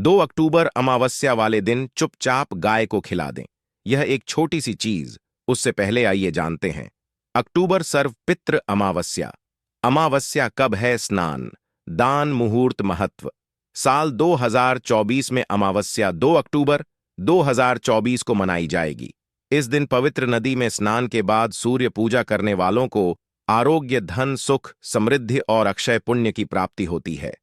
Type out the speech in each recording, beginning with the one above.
2 अक्टूबर अमावस्या वाले दिन चुपचाप गाय को खिला दें। यह एक छोटी सी चीज। उससे पहले आइए जानते हैं। अक्टूबर सर्व पितृ अमावस्या। अमावस्या कब है? स्नान, दान, मुहूर्त, महत्व। साल 2024 में अमावस्या 2 अक्टूबर 2024 को मनाई जाएगी। इस दिन पवित्र नदी में स्नान के बाद सूर्य पूजा करने वालों को आरोग्य, धन, सुख, समृद्धि और अक्षय पुण्य की प्राप्ति होती है।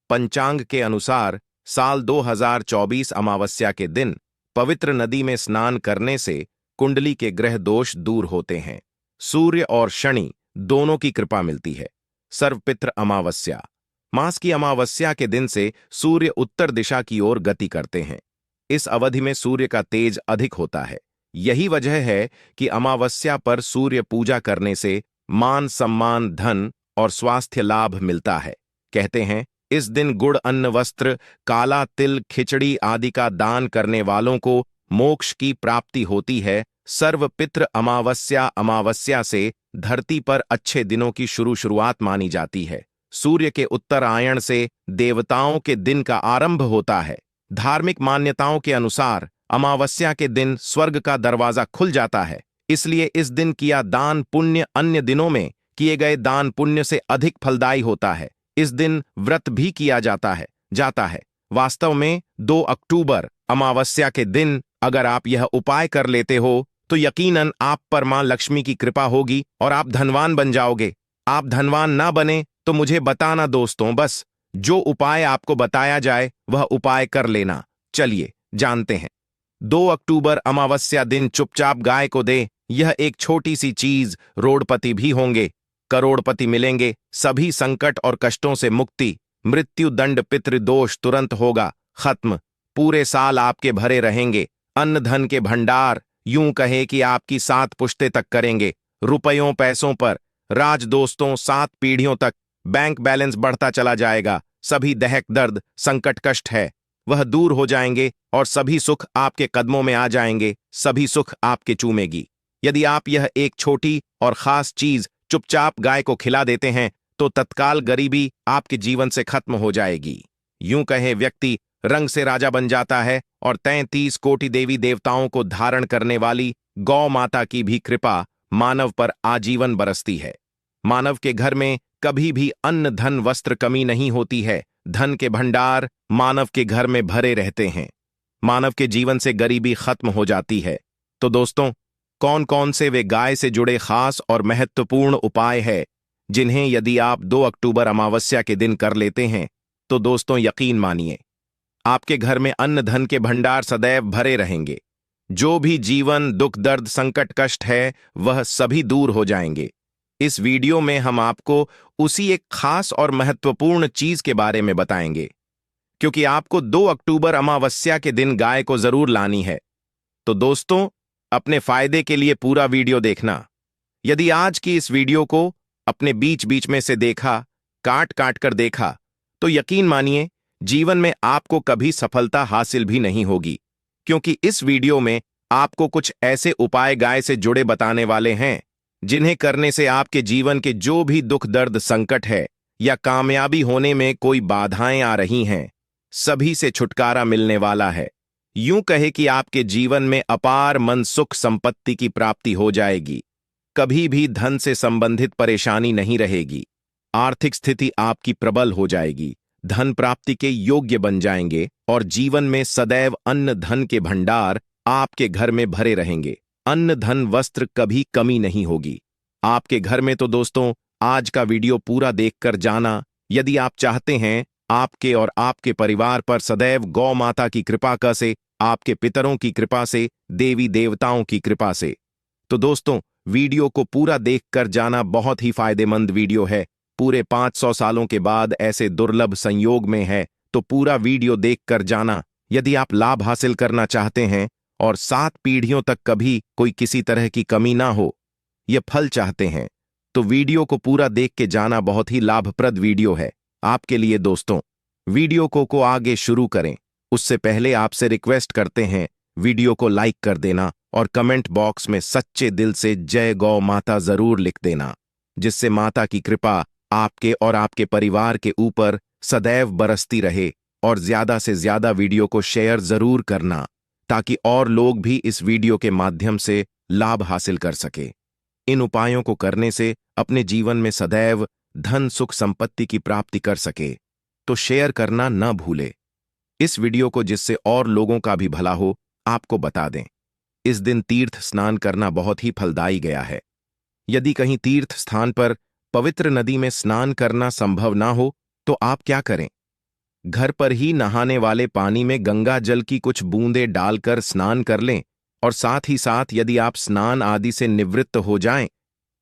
पंचांग के अनुसार साल 2024 अमावस्या के दिन पवित्र नदी में स्नान करने से कुंडली के ग्रह दोष दूर होते हैं। सूर्य और शनि दोनों की कृपा मिलती है। सर्वपितृ अमावस्या। मास की अमावस्या के दिन से सूर्य उत्तर दिशा की ओर गति करते हैं। इस अवधि में सूर्य का तेज अधिक होता है। यही वजह है कि अमावस्या पर सूर्य पूजा करने से मान, सम्मान, धन और स्वास्थ्य लाभ मिलता है। कहते हैं इस दिन गुड़, अन्न, वस्त्र, काला तिल, खिचड़ी आदि का दान करने वालों को मोक्ष की प्राप्ति होती है। सर्वपितृ अमावस्या अमावस्या से धरती पर अच्छे दिनों की शुरुआत मानी जाती है। सूर्य के उत्तरायण से देवताओं के दिन का आरंभ होता है। धार्मिक मान्यताओं के अनुसार अमावस्या के दिन स्वर्ग का दरवाजा खुल जाता है। इसलिए इस दिन किया दान पुण्य अन्य दिनों में किए गए दान पुण्य से अधिक फलदायी होता है। इस दिन व्रत भी किया जाता है। वास्तव में 2 अक्टूबर अमावस्या के दिन अगर आप यह उपाय कर लेते हो तो यकीनन आप पर मां लक्ष्मी की कृपा होगी और आप धनवान बन जाओगे। आप धनवान ना बने तो मुझे बताना दोस्तों, बस जो उपाय आपको बताया जाए वह उपाय कर लेना। चलिए जानते हैं। 2 अक्टूबर अमावस्या दिन चुपचाप गाय को दे। यह एक छोटी सी चीज। रोडपति भी होंगे, करोड़पति मिलेंगे, सभी संकट और कष्टों से मुक्ति, मृत्यु दंड, पितृदोष तुरंत होगा खत्म। पूरे साल आपके भरे रहेंगे। अन्न धन के भंडार, यूं कहे कि आपकी 7 पुश्ते तक करेंगे। रुपयों पैसों पर राज दोस्तों 7 पीढ़ियों तक बैंक बैलेंस बढ़ता चला जाएगा। सभी दहक दर्द संकट कष्ट है वह दूर हो जाएंगे और सभी सुख आपके कदमों में आ जाएंगे। सभी सुख आपके चूमेगी। यदि आप यह एक छोटी और खास चीज चुपचाप गाय को खिला देते हैं तो तत्काल गरीबी आपके जीवन से खत्म हो जाएगी। यूं कहे व्यक्ति रंग से राजा बन जाता है और 33 कोटि देवी देवताओं को धारण करने वाली गौ माता की भी कृपा मानव पर आजीवन बरसती है। मानव के घर में कभी भी अन्न, धन, वस्त्र कमी नहीं होती है। धन के भंडार मानव के घर में भरे रहते हैं। मानव के जीवन से गरीबी खत्म हो जाती है। तो दोस्तों, कौन कौन से वे गाय से जुड़े खास और महत्वपूर्ण उपाय है जिन्हें यदि आप 2 अक्टूबर अमावस्या के दिन कर लेते हैं तो दोस्तों यकीन मानिए आपके घर में अन्न धन के भंडार सदैव भरे रहेंगे। जो भी जीवन दुख दर्द संकट कष्ट है वह सभी दूर हो जाएंगे। इस वीडियो में हम आपको उसी एक खास और महत्वपूर्ण चीज के बारे में बताएंगे, क्योंकि आपको 2 अक्टूबर अमावस्या के दिन गाय को जरूर लानी है। तो दोस्तों, अपने फायदे के लिए पूरा वीडियो देखना। यदि आज की इस वीडियो को अपने बीच बीच में से देखा, काट काट कर देखा, तो यकीन मानिए जीवन में आपको कभी सफलता हासिल भी नहीं होगी, क्योंकि इस वीडियो में आपको कुछ ऐसे उपाय गाय से जुड़े बताने वाले हैं जिन्हें करने से आपके जीवन के जो भी दुख दर्द संकट है या कामयाबी होने में कोई बाधाएं आ रही हैं, सभी से छुटकारा मिलने वाला है। यूं कहे कि आपके जीवन में अपार मन सुख संपत्ति की प्राप्ति हो जाएगी। कभी भी धन से संबंधित परेशानी नहीं रहेगी। आर्थिक स्थिति आपकी प्रबल हो जाएगी। धन प्राप्ति के योग्य बन जाएंगे और जीवन में सदैव अन्न धन के भंडार आपके घर में भरे रहेंगे। अन्न धन वस्त्र कभी कमी नहीं होगी आपके घर में। तो दोस्तों, आज का वीडियो पूरा देखकर जाना यदि आप चाहते हैं आपके और आपके परिवार पर सदैव गौ माता की कृपा का से, आपके पितरों की कृपा से, देवी देवताओं की कृपा से। तो दोस्तों, वीडियो को पूरा देखकर जाना। बहुत ही फायदेमंद वीडियो है। पूरे 500 सालों के बाद ऐसे दुर्लभ संयोग में है, तो पूरा वीडियो देखकर जाना। यदि आप लाभ हासिल करना चाहते हैं और 7 पीढ़ियों तक कभी कोई किसी तरह की कमी ना हो, ये फल चाहते हैं, तो वीडियो को पूरा देख के जाना। बहुत ही लाभप्रद वीडियो है आपके लिए दोस्तों। वीडियो को आगे शुरू करें उससे पहले आपसे रिक्वेस्ट करते हैं वीडियो को लाइक कर देना और कमेंट बॉक्स में सच्चे दिल से जय गौ माता जरूर लिख देना, जिससे माता की कृपा आपके और आपके परिवार के ऊपर सदैव बरसती रहे और ज्यादा से ज्यादा वीडियो को शेयर जरूर करना ताकि और लोग भी इस वीडियो के माध्यम से लाभ हासिल कर सके। इन उपायों को करने से अपने जीवन में सदैव धन सुख संपत्ति की प्राप्ति कर सके, तो शेयर करना न भूले। इस वीडियो को जिससे और लोगों का भी भला हो आपको बता दें। इस दिन तीर्थ स्नान करना बहुत ही फलदायी गया है। यदि कहीं तीर्थ स्थान पर पवित्र नदी में स्नान करना संभव ना हो तो आप क्या करें, घर पर ही नहाने वाले पानी में गंगा जल की कुछ बूंदें डालकर स्नान कर लें। और साथ ही साथ यदि आप स्नान आदि से निवृत्त हो जाएं,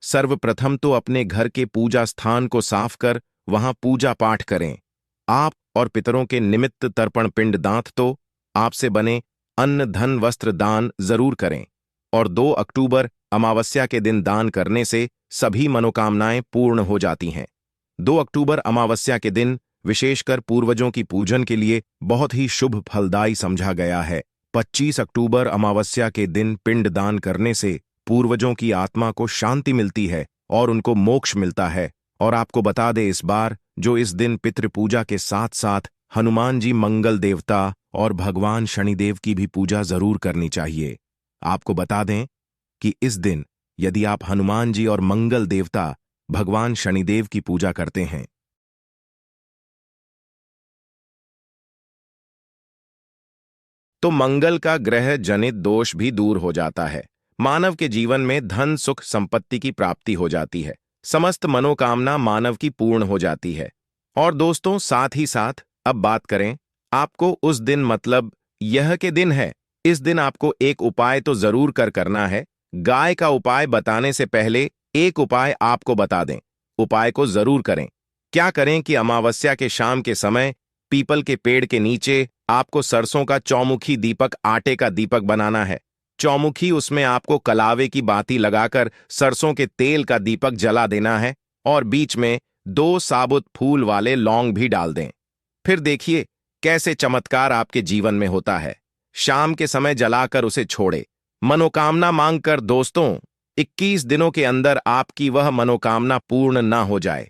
सर्वप्रथम तो अपने घर के पूजा स्थान को साफ कर वहां पूजा पाठ करें। आप और पितरों के निमित्त तर्पण पिंड दांत तो आपसे बने अन्न धन वस्त्र दान जरूर करें। और 2 अक्टूबर अमावस्या के दिन दान करने से सभी मनोकामनाएं पूर्ण हो जाती हैं। 2 अक्टूबर अमावस्या के दिन विशेषकर पूर्वजों की पूजन के लिए बहुत ही शुभ फलदायी समझा गया है। 25 अक्टूबर अमावस्या के दिन पिंड दान करने से पूर्वजों की आत्मा को शांति मिलती है और उनको मोक्ष मिलता है। और आपको बता दे इस बार जो इस दिन पितृपूजा के साथ साथ हनुमान जी मंगल देवता और भगवान शनिदेव की भी पूजा जरूर करनी चाहिए। आपको बता दें कि इस दिन यदि आप हनुमान जी और मंगल देवता भगवान शनिदेव की पूजा करते हैं तो मंगल का ग्रह जनित दोष भी दूर हो जाता है। मानव के जीवन में धन सुख संपत्ति की प्राप्ति हो जाती है। समस्त मनोकामना मानव की पूर्ण हो जाती है। और दोस्तों साथ ही साथ अब बात करें आपको उस दिन मतलब यह के दिन है। इस दिन आपको एक उपाय तो जरूर करना है। गाय का उपाय बताने से पहले एक उपाय आपको बता दें। उपाय को जरूर करें। क्या करें कि अमावस्या के शाम के समय पीपल के पेड़ के नीचे आपको सरसों का चौमुखी दीपक आटे का दीपक बनाना है। चौमुखी उसमें आपको कलावे की बाती लगाकर सरसों के तेल का दीपक जला देना है और बीच में 2 साबुत फूल वाले लौंग भी डाल दें। फिर देखिए कैसे चमत्कार आपके जीवन में होता है। शाम के समय जलाकर उसे छोड़े। मनोकामना मांगकर दोस्तों 21 दिनों के अंदर आपकी वह मनोकामना पूर्ण ना हो जाए।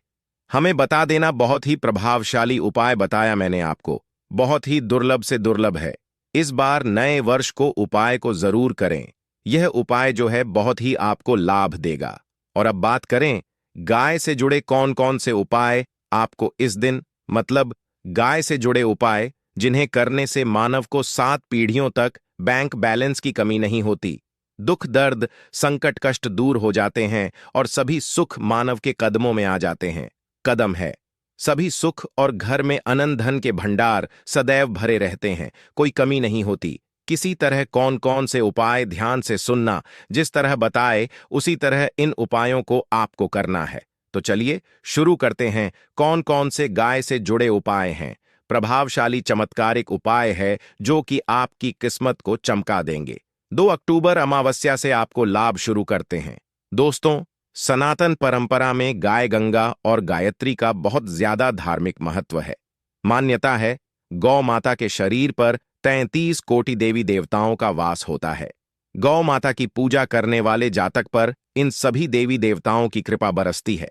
हमें बता देना बहुत ही प्रभावशाली उपाय बताया मैंने आपको, बहुत ही दुर्लभ से दुर्लभ है। इस बार नए वर्ष को उपाय को जरूर करें। यह उपाय जो है बहुत ही आपको लाभ देगा। और अब बात करें गाय से जुड़े कौन कौन से उपाय आपको इस दिन मतलब गाय से जुड़े उपाय जिन्हें करने से मानव को 7 पीढ़ियों तक बैंक बैलेंस की कमी नहीं होती, दुख दर्द संकट कष्ट दूर हो जाते हैं और सभी सुख मानव के कदमों में आ जाते हैं। कदम है सभी सुख और घर में अनंत धन के भंडार सदैव भरे रहते हैं, कोई कमी नहीं होती। किसी तरह कौन कौन से उपाय ध्यान से सुनना, जिस तरह बताए उसी तरह इन उपायों को आपको करना है। तो चलिए शुरू करते हैं। कौन कौन से गाय से जुड़े उपाय हैं। प्रभावशाली चमत्कारिक उपाय है जो कि आपकी किस्मत को चमका देंगे। 2 अक्टूबर अमावस्या से आपको लाभ शुरू करते हैं। दोस्तों सनातन परंपरा में गाय गंगा और गायत्री का बहुत ज्यादा धार्मिक महत्व है। मान्यता है गौ माता के शरीर पर 33 कोटि देवी देवताओं का वास होता है। गौ माता की पूजा करने वाले जातक पर इन सभी देवी देवताओं की कृपा बरसती है।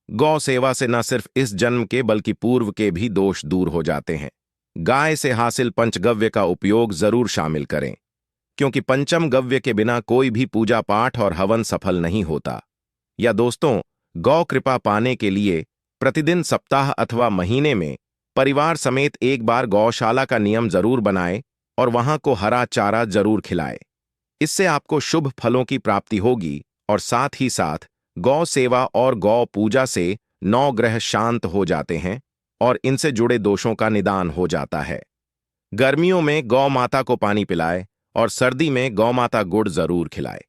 गौ सेवा से न सिर्फ इस जन्म के बल्कि पूर्व के भी दोष दूर हो जाते हैं। गाय से हासिल पंचगव्य का उपयोग जरूर शामिल करें, क्योंकि पंचम गव्य के बिना कोई भी पूजा पाठ और हवन सफल नहीं होता। या दोस्तों गौ कृपा पाने के लिए प्रतिदिन सप्ताह अथवा महीने में परिवार समेत एक बार गौशाला का नियम जरूर बनाए और वहां को हरा चारा जरूर खिलाए। इससे आपको शुभ फलों की प्राप्ति होगी और साथ ही साथ गौ सेवा और गौ पूजा से 9 ग्रह शांत हो जाते हैं और इनसे जुड़े दोषों का निदान हो जाता है। गर्मियों में गौ माता को पानी पिलाए और सर्दी में गौ माता गुड़ जरूर खिलाए।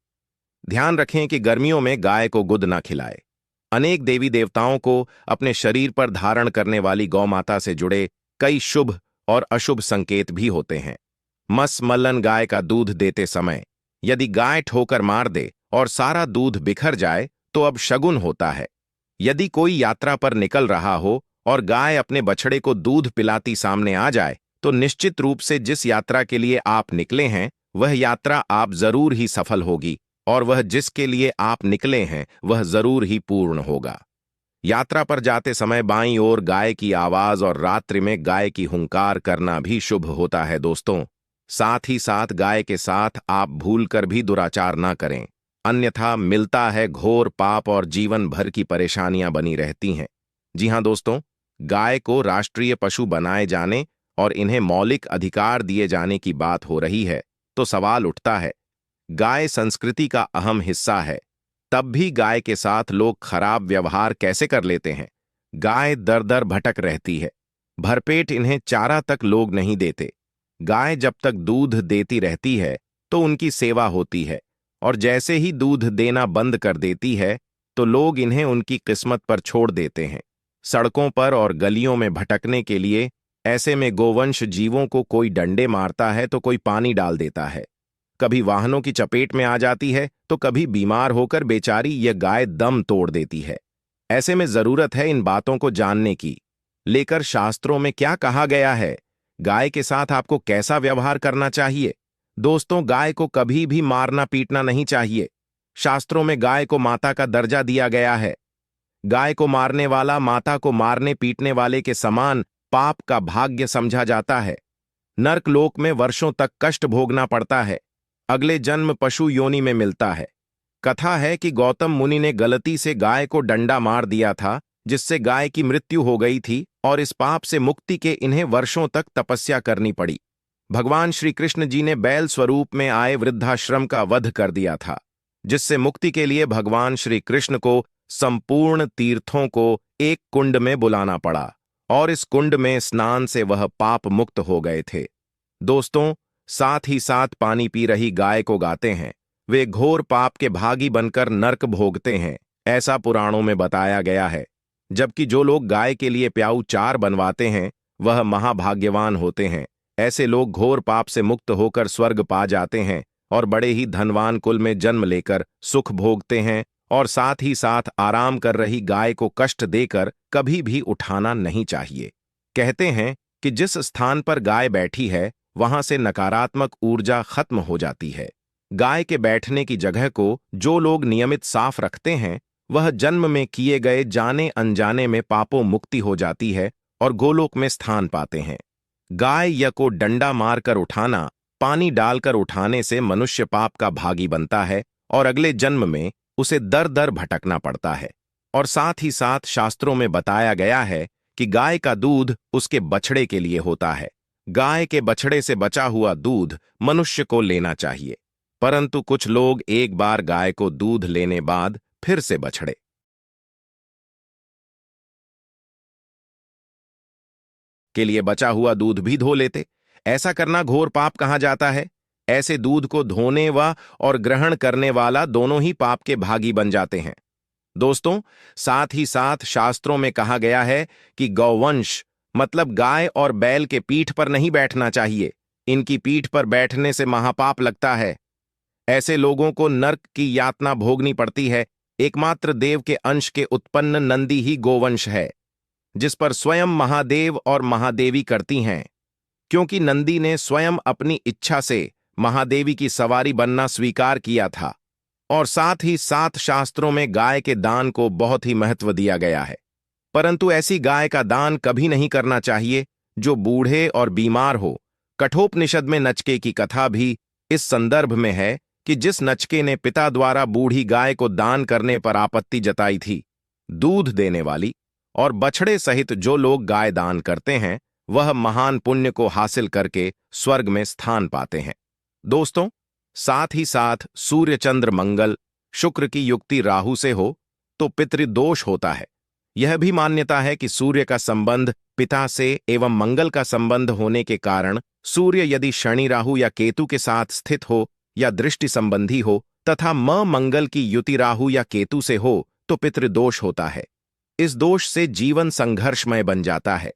ध्यान रखें कि गर्मियों में गाय को गुद न खिलाए। अनेक देवी देवताओं को अपने शरीर पर धारण करने वाली गौ माता से जुड़े कई शुभ और अशुभ संकेत भी होते हैं। मलन गाय का दूध देते समय यदि गाय ठोकर मार दे और सारा दूध बिखर जाए तो अब शगुन होता है। यदि कोई यात्रा पर निकल रहा हो और गाय अपने बछड़े को दूध पिलाती सामने आ जाए तो निश्चित रूप से जिस यात्रा के लिए आप निकले हैं वह यात्रा आप जरूर ही सफल होगी और वह जिसके लिए आप निकले हैं वह जरूर ही पूर्ण होगा। यात्रा पर जाते समय बाईं ओर गाय की आवाज और रात्रि में गाय की हुंकार करना भी शुभ होता है दोस्तों। साथ ही साथ गाय के साथ आप भूलकर भी दुराचार ना करें, अन्यथा मिलता है घोर पाप और जीवन भर की परेशानियां बनी रहती हैं। जी हां दोस्तों, गाय को राष्ट्रीय पशु बनाए जाने और इन्हें मौलिक अधिकार दिए जाने की बात हो रही है तो सवाल उठता है, गाय संस्कृति का अहम हिस्सा है, तब भी गाय के साथ लोग खराब व्यवहार कैसे कर लेते हैं। गाय दर दर भटक रहती है, भरपेट इन्हें चारा तक लोग नहीं देते। गाय जब तक दूध देती रहती है तो उनकी सेवा होती है, और जैसे ही दूध देना बंद कर देती है तो लोग इन्हें उनकी किस्मत पर छोड़ देते हैं, सड़कों पर और गलियों में भटकने के लिए। ऐसे में गोवंश जीवों को कोई डंडे मारता है तो कोई पानी डाल देता है, कभी वाहनों की चपेट में आ जाती है तो कभी बीमार होकर बेचारी यह गाय दम तोड़ देती है। ऐसे में जरूरत है इन बातों को जानने की, लेकर शास्त्रों में क्या कहा गया है, गाय के साथ आपको कैसा व्यवहार करना चाहिए। दोस्तों, गाय को कभी भी मारना पीटना नहीं चाहिए। शास्त्रों में गाय को माता का दर्जा दिया गया है। गाय को मारने वाला माता को मारने पीटने वाले के समान पाप का भाग्य समझा जाता है। नर्कलोक में वर्षों तक कष्ट भोगना पड़ता है, अगले जन्म पशु योनि में मिलता है। कथा है कि गौतम मुनि ने गलती से गाय को डंडा मार दिया था, जिससे गाय की मृत्यु हो गई थी, और इस पाप से मुक्ति के इन्हें वर्षों तक तपस्या करनी पड़ी। भगवान श्री कृष्ण जी ने बैल स्वरूप में आए वृद्धाश्रम का वध कर दिया था, जिससे मुक्ति के लिए भगवान श्री कृष्ण को संपूर्ण तीर्थों को एक कुंड में बुलाना पड़ा, और इस कुंड में स्नान से वह पाप मुक्त हो गए थे। दोस्तों, साथ ही साथ पानी पी रही गाय को गाते हैं, वे घोर पाप के भागी बनकर नर्क भोगते हैं, ऐसा पुराणों में बताया गया है। जबकि जो लोग गाय के लिए प्याऊ चार बनवाते हैं वह महाभाग्यवान होते हैं। ऐसे लोग घोर पाप से मुक्त होकर स्वर्ग पा जाते हैं और बड़े ही धनवान कुल में जन्म लेकर सुख भोगते हैं, और साथ ही साथ आराम कर रही गाय को कष्ट देकर कभी भी उठाना नहीं चाहिए। कहते हैं कि जिस स्थान पर गाय बैठी है वहां से नकारात्मक ऊर्जा खत्म हो जाती है। गाय के बैठने की जगह को जो लोग नियमित साफ रखते हैं वह जन्म में किए गए जाने अनजाने में पापों मुक्ति हो जाती है और गोलोक में स्थान पाते हैं। गाय या को डंडा मारकर उठाना, पानी डालकर उठाने से मनुष्य पाप का भागी बनता है और अगले जन्म में उसे दर दर भटकना पड़ता है। और साथ ही साथ शास्त्रों में बताया गया है कि गाय का दूध उसके बछड़े के लिए होता है। गाय के बछड़े से बचा हुआ दूध मनुष्य को लेना चाहिए, परंतु कुछ लोग एक बार गाय को दूध लेने बाद फिर से बछड़े के लिए बचा हुआ दूध भी धो लेते। ऐसा करना घोर पाप कहा जाता है। ऐसे दूध को धोने व और ग्रहण करने वाला दोनों ही पाप के भागी बन जाते हैं। दोस्तों, साथ ही साथ शास्त्रों में कहा गया है कि गौवंश मतलब गाय और बैल के पीठ पर नहीं बैठना चाहिए। इनकी पीठ पर बैठने से महापाप लगता है। ऐसे लोगों को नर्क की यातना भोगनी पड़ती है। एकमात्र देव के अंश के उत्पन्न नंदी ही गोवंश है, जिस पर स्वयं महादेव और महादेवी करती हैं, क्योंकि नंदी ने स्वयं अपनी इच्छा से महादेवी की सवारी बनना स्वीकार किया था। और साथ ही साथ शास्त्रों में गाय के दान को बहुत ही महत्व दिया गया है, परंतु ऐसी गाय का दान कभी नहीं करना चाहिए जो बूढ़े और बीमार हो। कठोपनिषद में नचके की कथा भी इस संदर्भ में है कि जिस नचके ने पिता द्वारा बूढ़ी गाय को दान करने पर आपत्ति जताई थी, दूध देने वाली और बछड़े सहित जो लोग गाय दान करते हैं वह महान पुण्य को हासिल करके स्वर्ग में स्थान पाते हैं। दोस्तों, साथ ही साथ सूर्य चंद्र मंगल शुक्र की युक्ति राहु से हो तो पितृदोष होता है। यह भी मान्यता है कि सूर्य का संबंध पिता से एवं मंगल का संबंध होने के कारण सूर्य यदि शनि राहु या केतु के साथ स्थित हो या दृष्टि संबंधी हो तथा मंगल की युति राहु या केतु से हो तो पितृदोष होता है। इस दोष से जीवन संघर्षमय बन जाता है।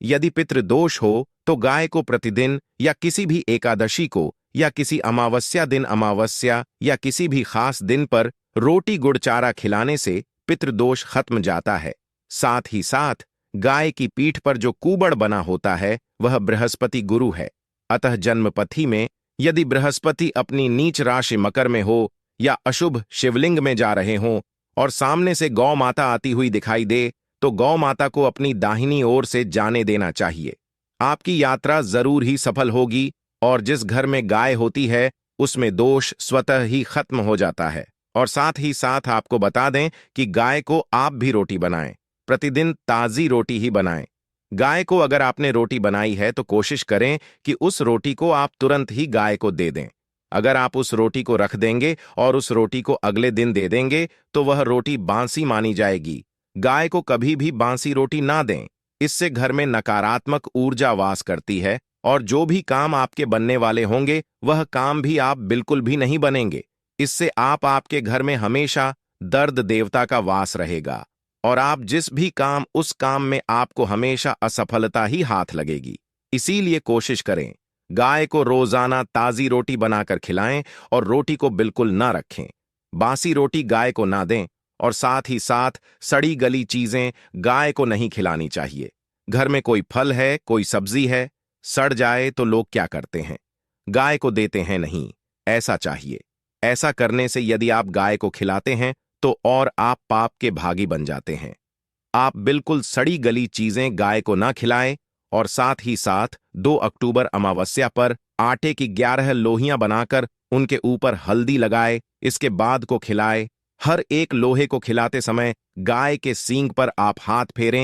यदि पितृदोष हो तो गाय को प्रतिदिन या किसी भी एकादशी को या किसी अमावस्या दिन अमावस्या या किसी भी खास दिन पर रोटी गुड़ चारा खिलाने से पितृदोष खत्म जाता है। साथ ही साथ गाय की पीठ पर जो कूबड़ बना होता है वह बृहस्पति गुरु है। अतः जन्मपथी में यदि बृहस्पति अपनी नीच राशि मकर में हो या अशुभ शिवलिंग में जा रहे हों और सामने से गौ माता आती हुई दिखाई दे तो गौ माता को अपनी दाहिनी ओर से जाने देना चाहिए। आपकी यात्रा जरूर ही सफल होगी और जिस घर में गाय होती है उसमें दोष स्वतः ही खत्म हो जाता है। और साथ ही साथ आपको बता दें कि गाय को आप भी रोटी बनाएं, प्रतिदिन ताजी रोटी ही बनाएं। गाय को अगर आपने रोटी बनाई है तो कोशिश करें कि उस रोटी को आप तुरंत ही गाय को दे दें। अगर आप उस रोटी को रख देंगे और उस रोटी को अगले दिन दे देंगे तो वह रोटी बासी मानी जाएगी। गाय को कभी भी बासी रोटी ना दें, इससे घर में नकारात्मक ऊर्जा वास करती है और जो भी काम आपके बनने वाले होंगे वह काम भी आप बिल्कुल भी नहीं बनेंगे। इससे आपके घर में हमेशा दर्द देवता का वास रहेगा और आप जिस भी काम उस काम में आपको हमेशा असफलता ही हाथ लगेगी। इसीलिए कोशिश करें गाय को रोजाना ताजी रोटी बनाकर खिलाएं और रोटी को बिल्कुल ना रखें। बासी रोटी गाय को ना दें और साथ ही साथ सड़ी गली चीजें गाय को नहीं खिलानी चाहिए। घर में कोई फल है, कोई सब्जी है, सड़ जाए तो लोग क्या करते हैं? गाय को देते हैं नहीं, ऐसा चाहिए। ऐसा करने से यदि आप गाय को खिलाते हैं तो और आप पाप के भागी बन जाते हैं। आप बिल्कुल सड़ी गली चीजें गाय को ना खिलाएं और साथ ही साथ 2 अक्टूबर अमावस्या पर आटे की 11 लोहियां बनाकर उनके ऊपर हल्दी लगाए, इसके बाद को खिलाए। हर एक लोहे को खिलाते समय गाय के सींग पर आप हाथ फेरें